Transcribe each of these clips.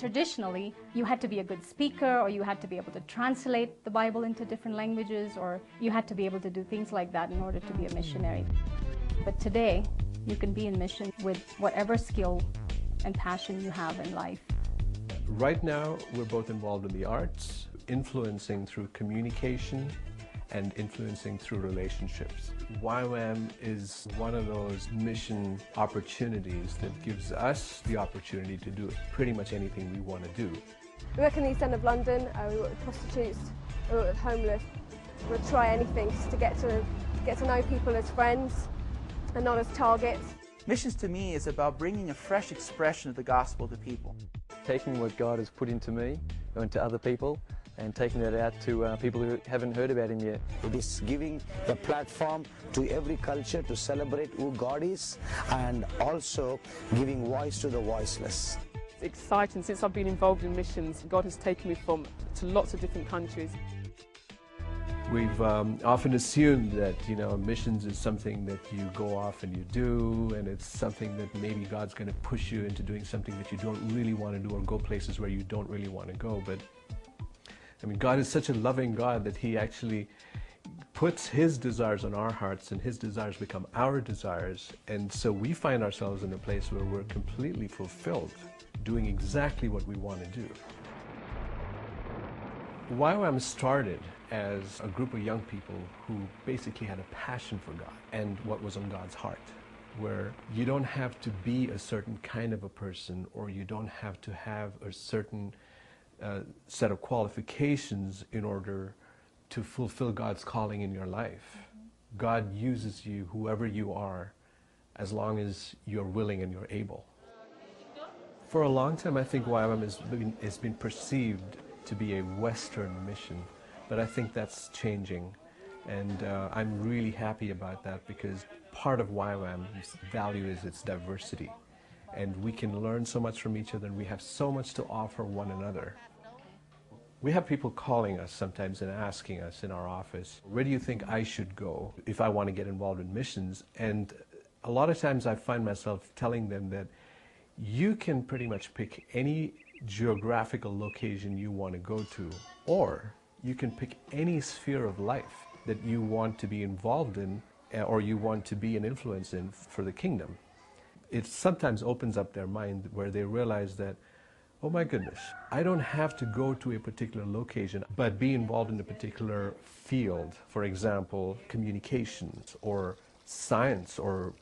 Traditionally, you had to be a good speaker, or you had to be able to translate the Bible into different languages, or you had to be able to do things like that in order to be a missionary. But today, you can be in mission with whatever skill and passion you have in life. Right now, we're both involved in the arts, influencing through communication and influencing through relationships. Ywam is one of those mission opportunities that gives us the opportunity to do pretty much anything we want to do. We work in the East End of London, we work with prostitutes, we work with homeless. We'll try anything just to get to know people as friends and not as targets. Missions to me is about bringing a fresh expression of the gospel to people. Taking what God has put into me and to other people, and taking that out to people who haven't heard about Him yet. It is giving the platform to every culture to celebrate who God is, and also giving voice to the voiceless. It's exciting. Since I've been involved in missions, God has taken me to lots of different countries. We've often assumed that, missions is something that you go off and you do, and it's something that maybe God's going to push you into doing something that you don't really want to do, or go places where you don't really want to go. But God is such a loving God that He actually puts His desires on our hearts, and His desires become our desires. And so we find ourselves in a place where we're completely fulfilled, doing exactly what we want to do. Ywam started as a group of young people who basically had a passion for God and what was on God's heart, where you don't have to be a certain kind of a person, or you don't have to have a certain set of qualifications in order to fulfill God's calling in your life. God uses you, whoever you are, as long as you're willing and you're able. For a long time, I think Ywam has been perceived to be a Western mission, but I think that's changing, and I'm really happy about that, because part of Ywam's value is its diversity, and we can learn so much from each other, and we have so much to offer one another. We have people calling us sometimes and asking us in our office, where do you think I should go if I want to get involved in missions? And a lot of times I find myself telling them that you can pretty much pick any geographical location you want to go to, or you can pick any sphere of life that you want to be involved in, or you want to be an influence in for the kingdom. It sometimes opens up their mind, where they realize that, oh my goodness, I don't have to go to a particular location, but be involved in a particular field. For example, communications, or science, or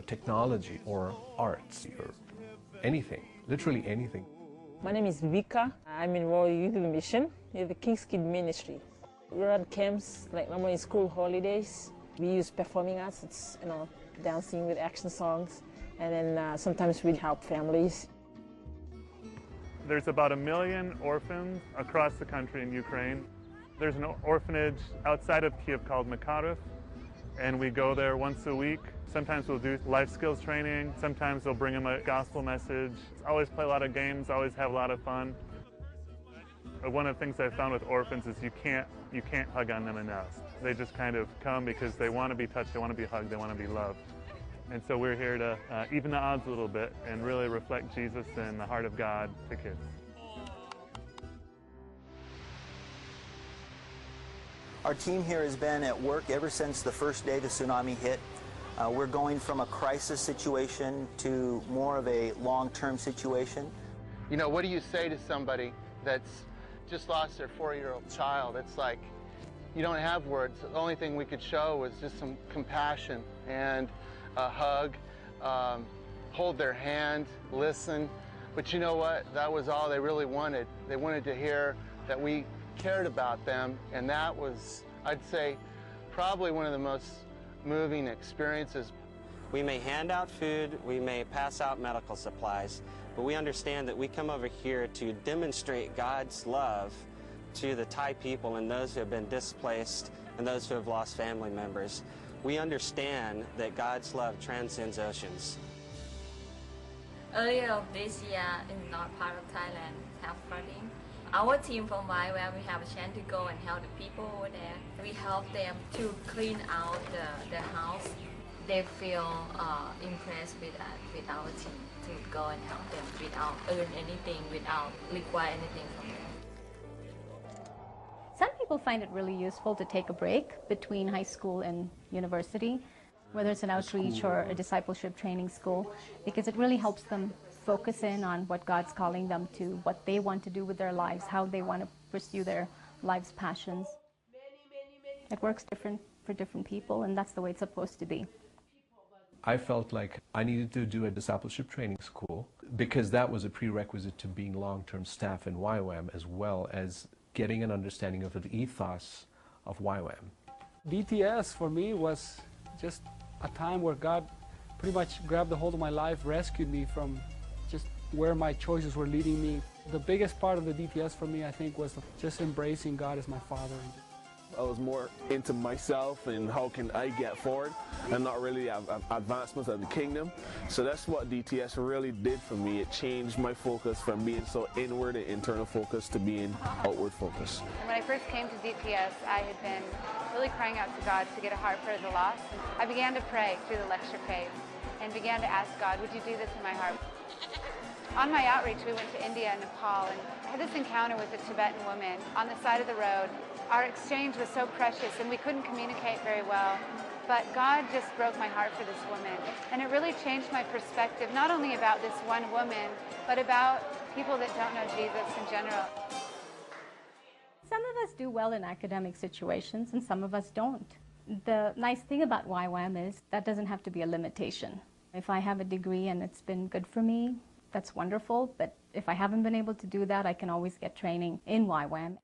technology, or arts, or anything, literally anything. My name is Vika. I'm involved in Youth Mission with the King's Kid Ministry. We run camps, like normally school holidays. We use performing arts, it's dancing with action songs, and then sometimes we help families. There's about 1 million orphans across the country in Ukraine. There's an orphanage outside of Kiev called Makarov, and we go there once a week. Sometimes we'll do life skills training. Sometimes we'll bring them a gospel message. Always play a lot of games, always have a lot of fun. One of the things I've found with orphans is you can't hug on them enough. They just kind of come because they want to be touched, they want to be hugged, they want to be loved. And so we're here to even the odds a little bit and really reflect Jesus and the heart of God to kids. Our team here has been at work ever since the first day the tsunami hit. We're going from a crisis situation to more of a long-term situation. What do you say to somebody that's just lost their 4-year-old child? It's like, you don't have words. The only thing we could show was just some compassion and a hug, hold their hand, listen. But you know what? That was all they really wanted. They wanted to hear that we cared about them, and that was, I'd say, probably one of the most moving experiences. We may hand out food, we may pass out medical supplies, but we understand that we come over here to demonstrate God's love to the Thai people and those who have been displaced and those who have lost family members. We understand that God's love transcends oceans. Earlier this year in north part of Thailand have flooding. Our team from Ywam, we have a chance to go and help the people over there. We help them to clean out their house. they feel impressed with our team to go and help them without earn anything, without require anything from them. Some people find it really useful to take a break between high school and university, whether it's an outreach or a discipleship training school, because it really helps them focus in on what God's calling them to, what they want to do with their lives, how they want to pursue their life's passions. It works different for different people, and that's the way it's supposed to be. I felt like I needed to do a discipleship training school because that was a prerequisite to being long-term staff in Ywam, as well as getting an understanding of the ethos of Ywam. DTS for me was just a time where God pretty much grabbed the hold of my life, rescued me from just where my choices were leading me. The biggest part of the DTS for me, I think, was just embracing God as my Father. I was more into myself and how can I get forward and not really advancements of the kingdom. So that's what DTS really did for me. It changed my focus from being so inward and internal focused to being outward focused. When I first came to DTS, I had been really crying out to God to get a heart for the lost. I began to pray through the lecture cave and began to ask God, would you do this in my heart? On my outreach, we went to India and Nepal and had this encounter with a Tibetan woman on the side of the road. Our exchange was so precious and we couldn't communicate very well, but God just broke my heart for this woman. And it really changed my perspective, not only about this one woman, but about people that don't know Jesus in general. Some of us do well in academic situations and some of us don't. The nice thing about Ywam is that doesn't have to be a limitation. If I have a degree and it's been good for me, that's wonderful, but if I haven't been able to do that, I can always get training in Ywam.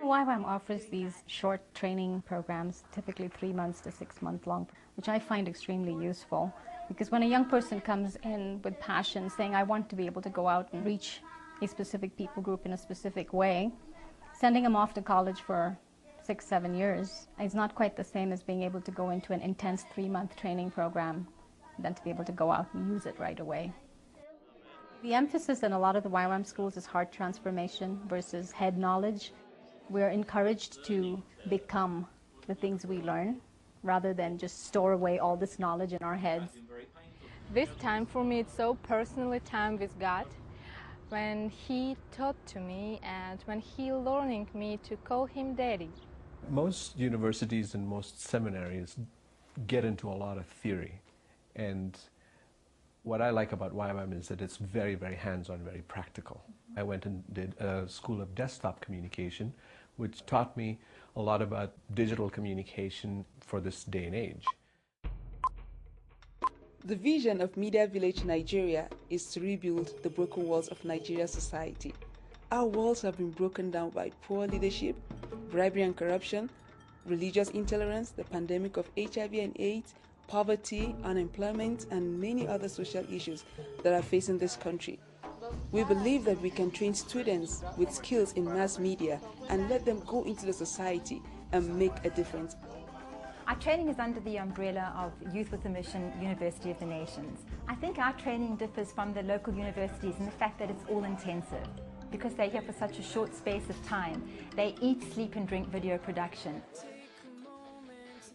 Ywam offers these short training programs, typically 3 months to 6 months long, which I find extremely useful. Because when a young person comes in with passion, saying, I want to be able to go out and reach a specific people group in a specific way, sending them off to college for 6-7 years is not quite the same as being able to go into an intense 3-month training program than to be able to go out and use it right away. The emphasis in a lot of the Ywam schools is heart transformation versus head knowledge. We're encouraged to become the things we learn rather than just store away all this knowledge in our heads. This time for me, it's so personally time with God. When He taught to me and when He learning me to call Him Daddy. Most universities and most seminaries get into a lot of theory, and what I like about Ywam is that it's very, very hands-on, very practical. I went and did a school of desktop communication, which taught me a lot about digital communication for this day and age. The vision of Media Village Nigeria is to rebuild the broken walls of Nigeria's society. Our walls have been broken down by poor leadership, bribery and corruption, religious intolerance, the pandemic of HIV and AIDS, poverty, unemployment, and many other social issues that are facing this country. We believe that we can train students with skills in mass media and let them go into the society and make a difference. Our training is under the umbrella of Youth with a Mission, University of the Nations. I think our training differs from the local universities in the fact that it's all intensive. Because they're here for such a short space of time, they eat, sleep and drink video production.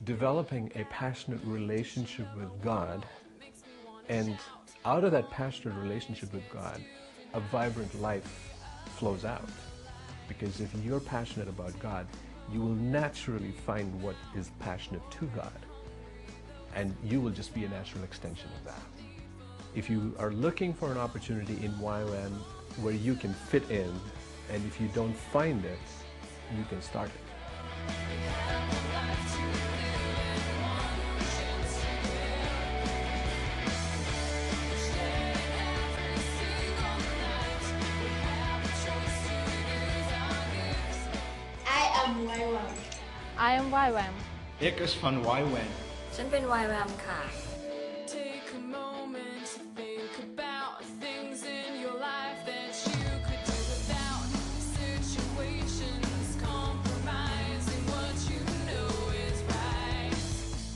Developing a passionate relationship with God, and out of that passionate relationship with God, a vibrant life flows out. Because if you're passionate about God, you will naturally find what is passionate to God, and you will just be a natural extension of that. If you are looking for an opportunity in Ywam where you can fit in, and if you don't find it, you can start it. I am Ywam. Ik is van Ywam. ฉันเป็น Ywam ค่ะ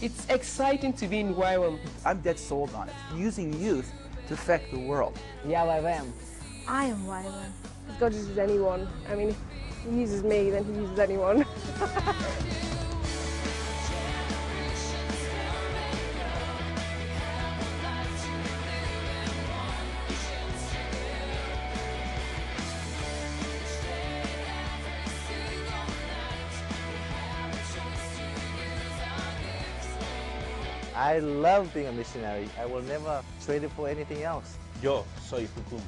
It's exciting to be in Ywam. I'm dead sold on it, using youth to affect the world. Yeah, Ywam. I am Ywam. If God uses anyone, I mean, if He uses me, then He uses anyone. I love being a missionary. I will never trade it for anything else. Yo soy Jucum.